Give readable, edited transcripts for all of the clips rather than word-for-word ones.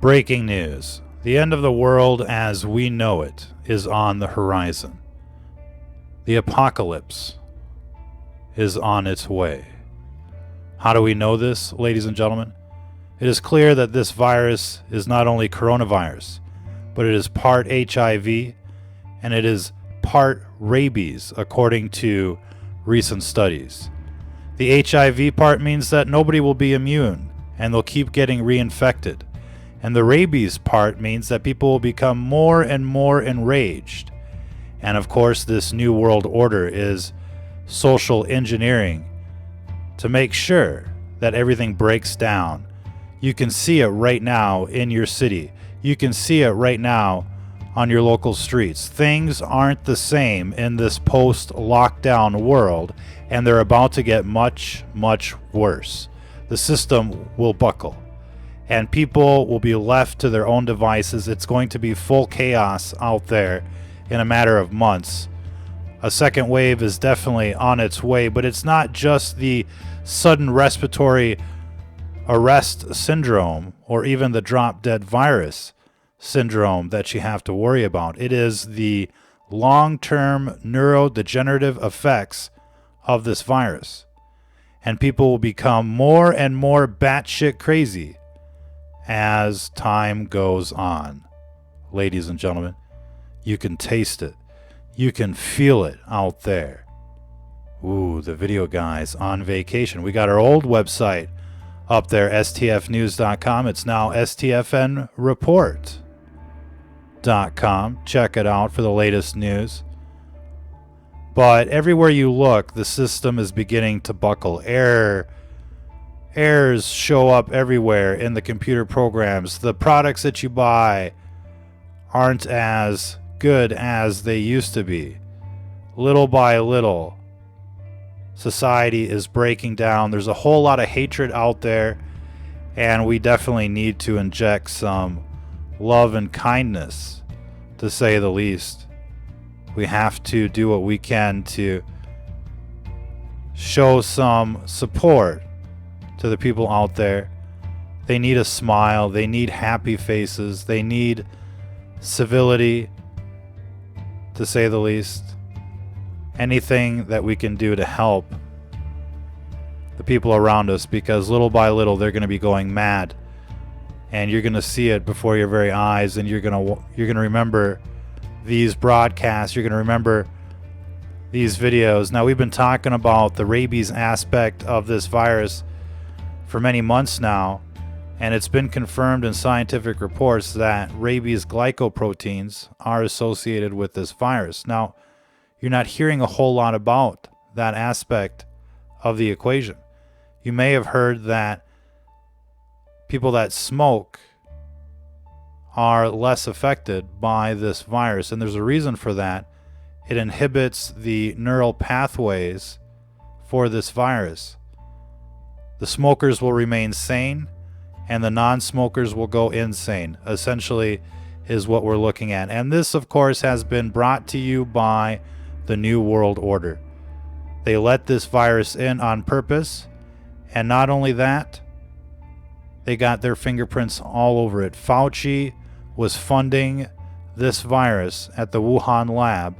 Breaking news. The end of the world as we know it is on the horizon. The apocalypse is on its way. How do we know this, ladies and gentlemen? It is clear that this virus is not only coronavirus, but it is part HIV and it is part rabies, according to recent studies. The HIV part means that nobody will be immune and they'll keep getting reinfected. And the rabies part means that people will become more and more enraged. And of course, this new world order is social engineering to make sure that everything breaks down. You can see it right now in your city. You can see it right now on your local streets. Things aren't the same in this post-lockdown world, and they're about to get much, much worse. The system will buckle, and people will be left to their own devices. It's going to be full chaos out there in a matter of months. A second wave is definitely on its way, but it's not just the sudden respiratory arrest syndrome or even the drop-dead virus syndrome that you have to worry about. It is the long-term neurodegenerative effects of this virus. And people will become more and more batshit crazy as time goes on. Ladies and gentlemen, you can taste it. You can feel it out there. Ooh, the video guys on vacation. We got our old website up there, stfnews.com. It's now stfnreport.com. Check it out for the latest news. But everywhere you look, the system is beginning to buckle. Errors show up everywhere in the computer programs. The products that you buy aren't as good as they used to be. Little by little, society is breaking down. There's a whole lot of hatred out there, and we definitely need to inject some love and kindness, to say the least. We have to do what we can to show some support to the people out there. They need a smile. They need happy faces. They need civility, to say the least. Anything that we can do to help the people around us, because little by little they're going to be going mad, and you're going to see it before your very eyes, and you're going to remember these broadcasts. You're going to remember these videos. Now, we've been talking about the rabies aspect of this virus for many months now, and it's been confirmed in scientific reports that rabies glycoproteins are associated with this virus. Now, you're not hearing a whole lot about that aspect of the equation. You may have heard that people that smoke are less affected by this virus, and there's a reason for that. It inhibits the neural pathways for this virus. The smokers will remain sane, and the non-smokers will go insane, essentially, is what we're looking at. And this, of course, has been brought to you by the New World Order. They let this virus in on purpose, and not only that, they got their fingerprints all over it. Fauci was funding this virus at the Wuhan lab.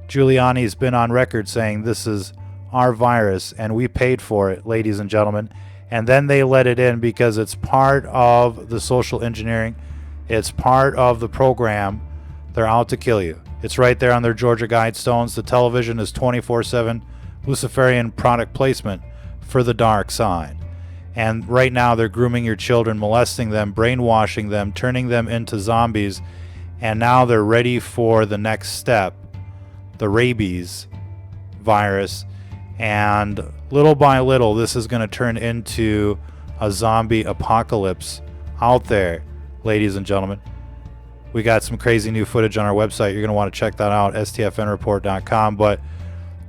Giuliani's been on record saying this is our virus and we paid for it, ladies and gentlemen. And then they let it in because it's part of the social engineering. It's part of the program. They're out to kill you. It's right there on their Georgia Guidestones. The television is 24/7 Luciferian product placement for the dark side. And right now they're grooming your children, molesting them, brainwashing them, turning them into zombies. And now they're ready for the next step, the rabies virus. And little by little, this is going to turn into a zombie apocalypse out there, ladies and gentlemen. We got some crazy new footage on our website. You're going to want to check that out, stfnreport.com. But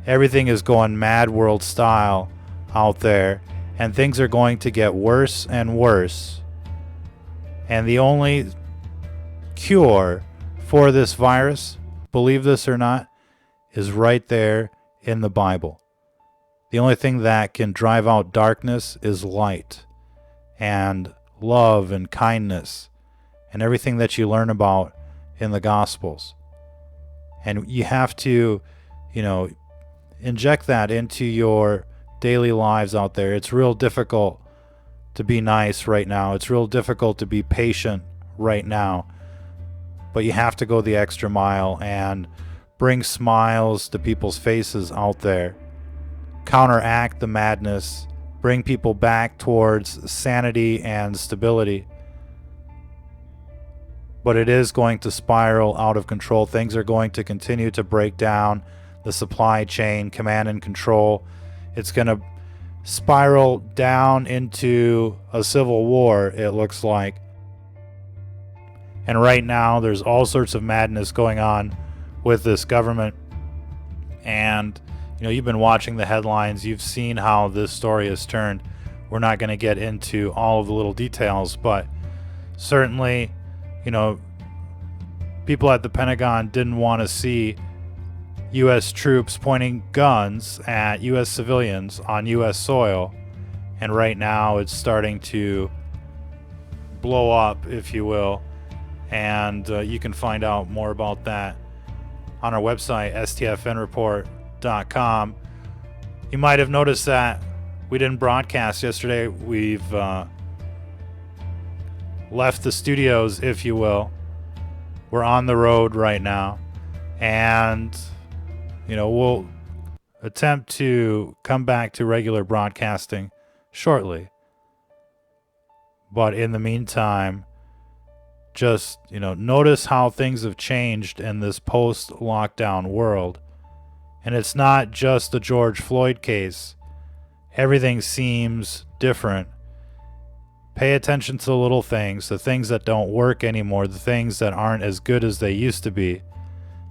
everything is going mad world style out there, and things are going to get worse and worse. And the only cure for this virus, believe this or not, is right there in the Bible. The only thing that can drive out darkness is light. And love and kindness and everything that you learn about in the Gospels. And you have to, inject that into your daily lives out there. It's real difficult to be nice right now. It's real difficult to be patient right now. But you have to go the extra mile and bring smiles to people's faces out there. Counteract the madness. Bring people back towards sanity and stability. But it is going to spiral out of control. Things are going to continue to break down. The supply chain, command and control. It's going to spiral down into a civil war, it looks like. And right now, there's all sorts of madness going on with this government. And, you've been watching the headlines. You've seen how this story has turned. We're not going to get into all of the little details, but certainly, people at the Pentagon didn't want to see U.S. troops pointing guns at U.S. civilians on U.S. soil. And right now it's starting to blow up, if you will. And you can find out more about that on our website, stfnreport.com. You might have noticed that we didn't broadcast yesterday. We've left the studios, if you will. We're on the road right now. And we'll attempt to come back to regular broadcasting shortly. But in the meantime, just, notice how things have changed in this post-lockdown world. And it's not just the George Floyd case. Everything seems different. Pay attention to the little things, the things that don't work anymore, the things that aren't as good as they used to be.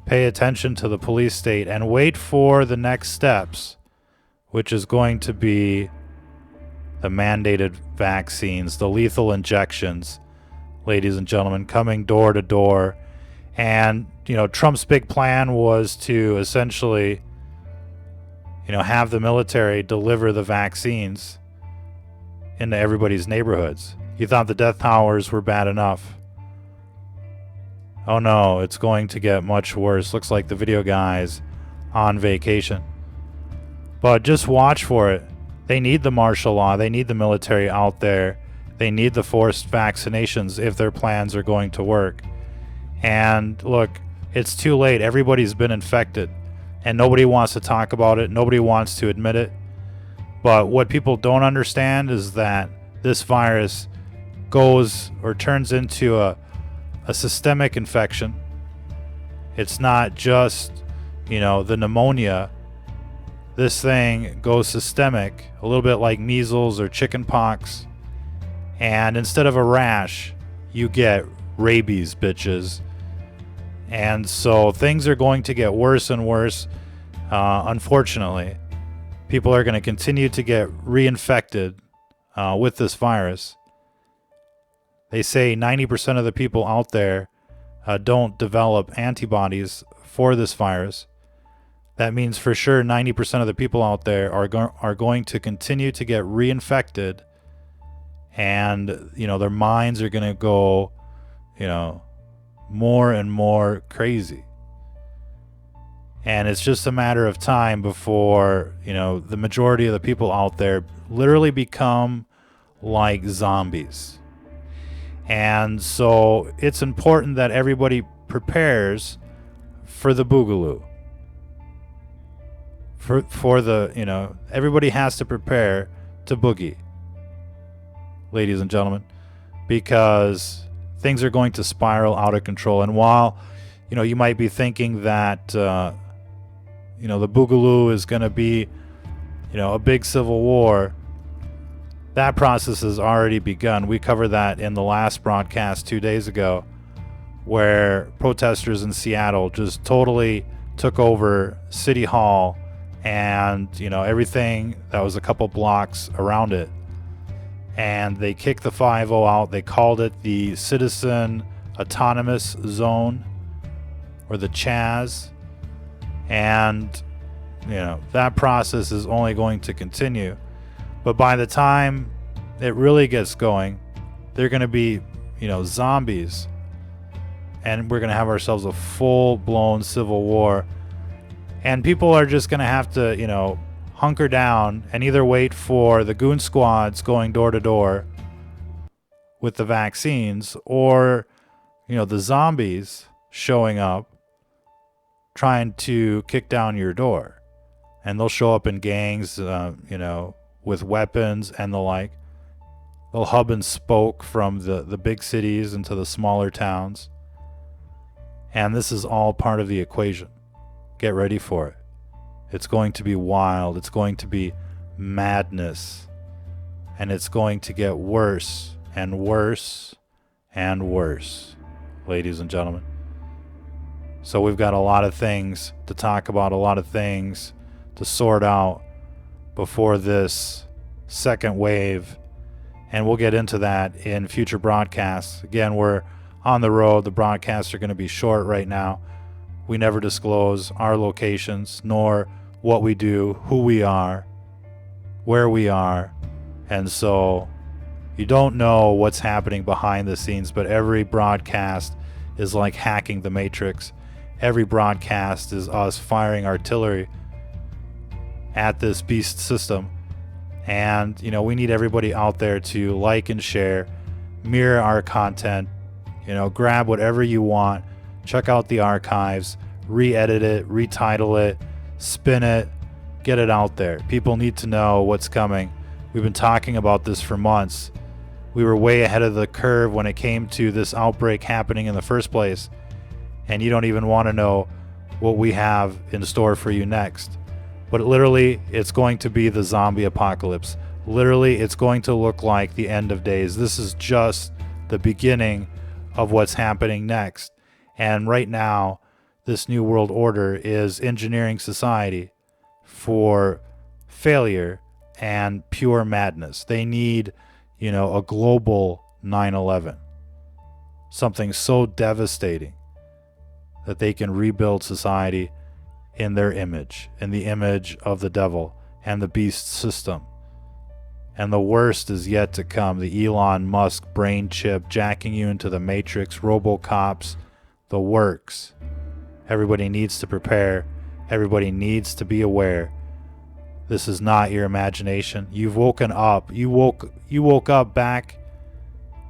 Pay attention to the police state and wait for the next steps, which is going to be the mandated vaccines, the lethal injections, ladies and gentlemen, coming door to door. And, Trump's big plan was to essentially, have the military deliver the vaccines into everybody's neighborhoods. You thought the death towers were bad enough. Oh no, it's going to get much worse. Looks like the video guy's on vacation. But just watch for it. They need the martial law. They need the military out there. They need the forced vaccinations if their plans are going to work. And look, it's too late. Everybody's been infected. And nobody wants to talk about it. Nobody wants to admit it. But what people don't understand is that this virus goes or turns into a systemic infection. It's not just, the pneumonia. This thing goes systemic, a little bit like measles or chicken pox. And instead of a rash, you get rabies, bitches. And so things are going to get worse and worse. Unfortunately, people are going to continue to get reinfected with this virus. They say 90% of the people out there don't develop antibodies for this virus. That means for sure 90% of the people out there are going to continue to get reinfected, and their minds are going to go, more and more crazy. And it's just a matter of time before, the majority of the people out there literally become like zombies. And so it's important that everybody prepares for the boogaloo. For the, everybody has to prepare to boogie, ladies and gentlemen, because things are going to spiral out of control. And while, you might be thinking that, the boogaloo is going to be, a big civil war, that process has already begun. We covered that in the last broadcast 2 days ago, where protesters in Seattle just totally took over City Hall and, everything that was a couple blocks around it. And they kicked the 5-0 out. They called it the Citizen Autonomous Zone, or the CHAZ. And, that process is only going to continue. But by the time it really gets going, They're going to be, zombies. And we're going to have ourselves a full-blown civil war. And people are just going to have to, hunker down and either wait for the goon squads going door to door with the vaccines, or, the zombies showing up trying to kick down your door. And they'll show up in gangs, with weapons and the like. They'll hub and spoke from the big cities into the smaller towns. And this is all part of the equation. Get ready for it. It's going to be wild. It's going to be madness. And it's going to get worse and worse and worse, ladies and gentlemen. So we've got a lot of things to talk about, a lot of things to sort out before this second wave. And we'll get into that in future broadcasts. Again, we're on the road. The broadcasts are going to be short right now. We never disclose our locations, nor what we do, who we are, where we are. And so you don't know what's happening behind the scenes, but every broadcast is like hacking the Matrix. Every broadcast is us firing artillery at this beast system. And, we need everybody out there to like and share, mirror our content, grab whatever you want, check out the archives, re-edit it, retitle it, spin it, get it out there. People need to know what's coming. We've been talking about this for months. We were way ahead of the curve when it came to this outbreak happening in the first place. And you don't even want to know what we have in store for you next. But literally, it's going to be the zombie apocalypse. Literally, it's going to look like the end of days. This is just the beginning of what's happening next. And right now, this new world order is engineering society for failure and pure madness. They need, a global 9/11. Something so devastating that they can rebuild society in their image, in the image of the devil and the beast system. And the worst is yet to come. The Elon Musk brain chip jacking you into the Matrix, RoboCops, the works. Everybody needs to prepare. Everybody needs to be aware. This is not your imagination. You've woken up. You woke up back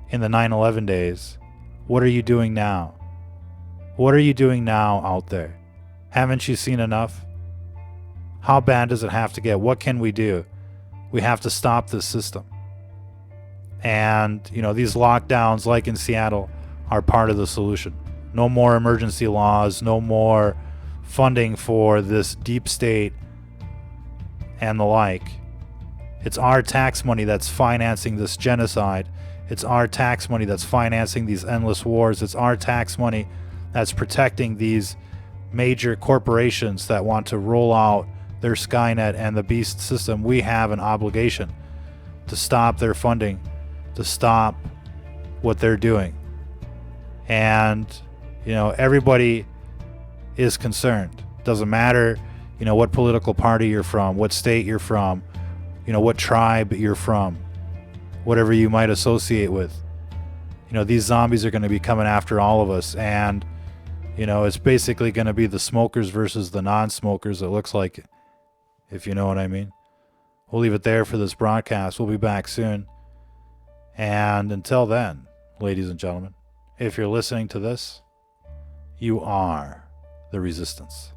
in the 9/11 days. What are you doing now? What are you doing now out there? Haven't you seen enough? How bad does it have to get? What can we do? We have to stop this system. And, these lockdowns, like in Seattle, are part of the solution. No more emergency laws, no more funding for this deep state and the like. It's our tax money that's financing this genocide. It's our tax money that's financing these endless wars. It's our tax money that's protecting these major corporations that want to roll out their Skynet and the beast system. We have an obligation to stop their funding, to stop what they're doing. And, everybody is concerned. Doesn't matter, what political party you're from, what state you're from, what tribe you're from, whatever you might associate with. These zombies are going to be coming after all of us. And, it's basically going to be the smokers versus the non-smokers, it looks like, if you know what I mean. We'll leave it there for this broadcast. We'll be back soon. And until then, ladies and gentlemen, if you're listening to this, you are the resistance.